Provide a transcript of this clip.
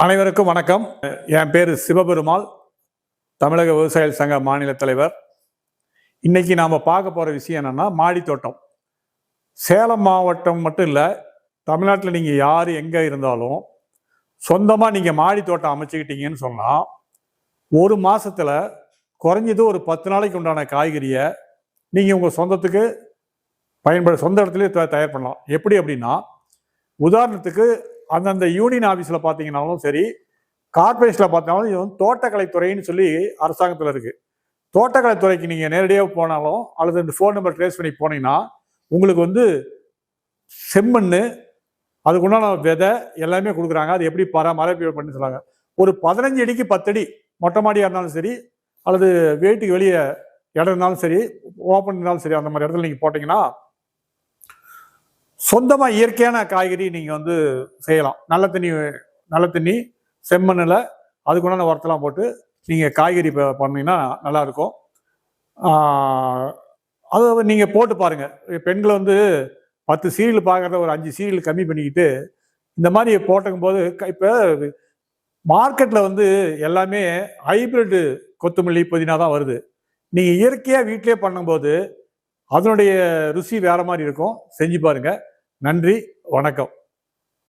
அனைவருக்கும் வணக்கம். என் பேர் சிவபெருமாள், தமிழக விவசாயிகள் சங்க மாநில தலைவர். இன்னைக்கு நாம பார்க்க போற விஷயம் என்னன்னா மாடி தோட்டம். சேலம் மாவட்டம் மட்டும் இல்லை, தமிழ்நாட்டில் நீங்க யார் எங்க இருந்தாலும் சொந்தமா நீங்க மாடி தோட்டம் அமைச்சுக்கிட்டீங்கன்னு சொன்னா ஒரு மாசத்துல குறைஞ்சது ஒரு 10 நாளைக்கு உண்டான காய்கறியை நீங்க உங்க சொந்தத்துக்கு சொந்த இடத்துலயே தயார் பண்ணலாம். எப்படி அப்படின்னா, உதாரணத்துக்கு அந்தந்த யூனியன் ஆஃபீஸில் பார்த்தீங்கன்னாலும் சரி, கார்பரேஷனில் பார்த்தாலும் இது வந்து தோட்டக்கலைத்துறைன்னு சொல்லி அரசாங்கத்தில் இருக்கு. தோட்டக்கலைத்துறைக்கு நீங்கள் நேரடியாக போனாலும் அல்லது இந்த ஃபோன் நம்பர் ட்ரேஸ் பண்ணி போனீங்கன்னா உங்களுக்கு வந்து செம்மண், அதுக்குண்டான விதை எல்லாமே கொடுக்குறாங்க. அது எப்படி பராமரிப்பு பண்ணி சொல்கிறாங்க. ஒரு 15 அடிக்கு 10 அடி மொட்டை மாடியாக இருந்தாலும் சரி, அல்லது வீட்டுக்கு வெளியே இடம் இருந்தாலும் சரி, ஓப்பன் இருந்தாலும் சரி, அந்த மாதிரி இடத்துல நீங்கள் போட்டிங்கன்னா சொந்தமாக இயற்கையான காய்கறி நீங்கள் வந்து செய்யலாம். நல்ல தண்ணி செம்மண்ணில் அதுக்குண்டான உரத்தெல்லாம் போட்டு நீங்கள் காய்கறி பண்ணிங்கன்னா நல்லாயிருக்கும். அதை நீங்கள் போட்டு பாருங்கள். பெண்களை வந்து 10 சீரியல் பார்க்குறத ஒரு 5 சீரியல் கம்மி பண்ணிக்கிட்டு இந்த மாதிரி போட்டுக்கும் போது இப்போ மார்க்கெட்டில் வந்து எல்லாமே ஹைபிரிட் கொத்தமல்லி புதினா தான் வருது. நீங்கள் இயற்கையாக வீட்டிலே பண்ணும்போது அதனுடைய ருசி வேற மாதிரி இருக்கும். செஞ்சு பாருங்க. நன்றி, வணக்கம்.